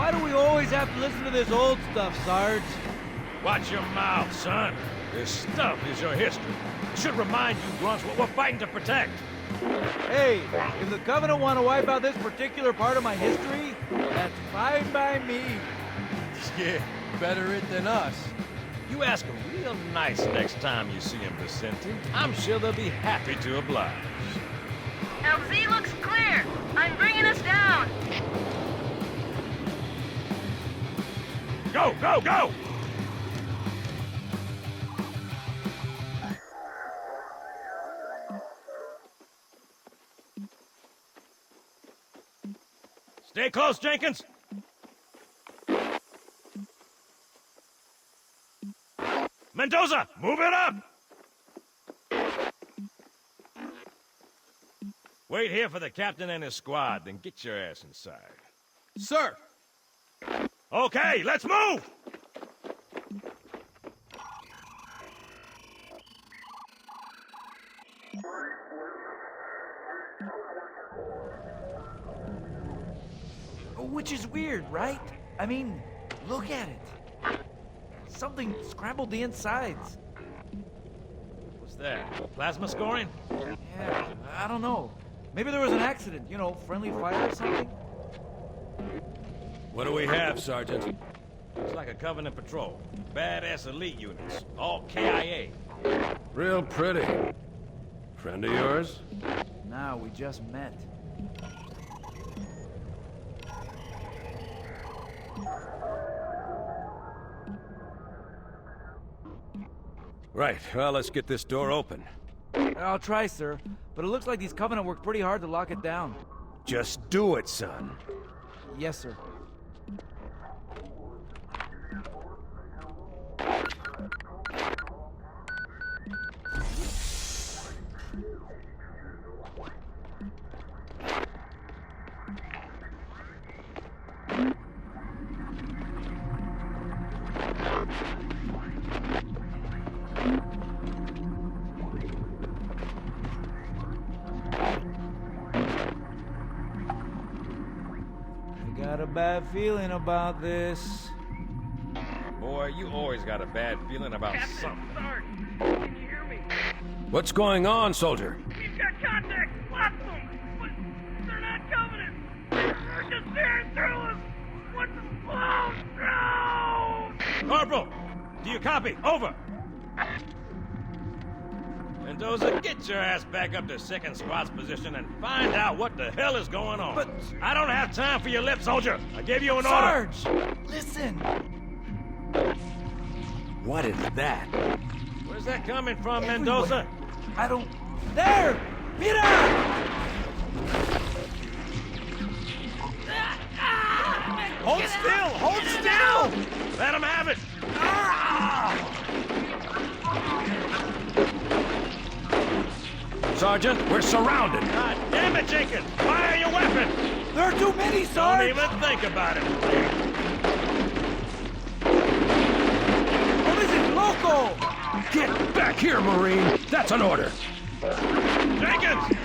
Why do we always have to listen to this old stuff, Sarge? Watch your mouth, son. This stuff is your history. It should remind you grunts what we're fighting to protect. Hey, if the Covenant want to wipe out this particular part of my history, that's fine by me. Yeah, better it than us. You ask them real nice next time you see them, Vicente. I'm sure they'll be happy to oblige. LZ looks clear. I'm bringing us down. Go, go, go! Stay close, Jenkins. Mendoza, move it up! Wait here for the captain and his squad, then get your ass inside. Sir! Okay, let's move! Which is weird, right? I mean, look at it. Something scrambled the insides. What's that? Plasma scoring? Yeah, I don't know. Maybe there was an accident, you know, friendly fire or something? What do we have, Sergeant? Looks like a Covenant patrol. Badass elite units. All KIA. Real pretty. Friend of yours? Nah, we just met. Right, well, let's get this door open. I'll try, sir. But it looks like these Covenant worked pretty hard to lock it down. Just do it, son. Yes, sir. Got a bad feeling about this. Boy, you always got a bad feeling about something. Sarge, can you hear me? What's going on, soldier? We've got contact, lots of them, but they're not Covenant. They're just tearing through us. What the? Oh, no! Corporal, do you copy? Over. Mendoza, get your ass back up to second squad's position and find out what the hell is going on. But I don't have time for your lip, soldier. I gave you an order. Sarge! Listen! What is that? Where's that coming from, Everywhere. Mendoza? I don't... There! Mira! Hold still! Hold still! Let him have it! Sergeant, we're surrounded. God damn it, Jenkins! Fire your weapon! There are too many, Don't Sarge! even think about it. Oh, this is loco! Get back here, Marine! That's an order! Jenkins!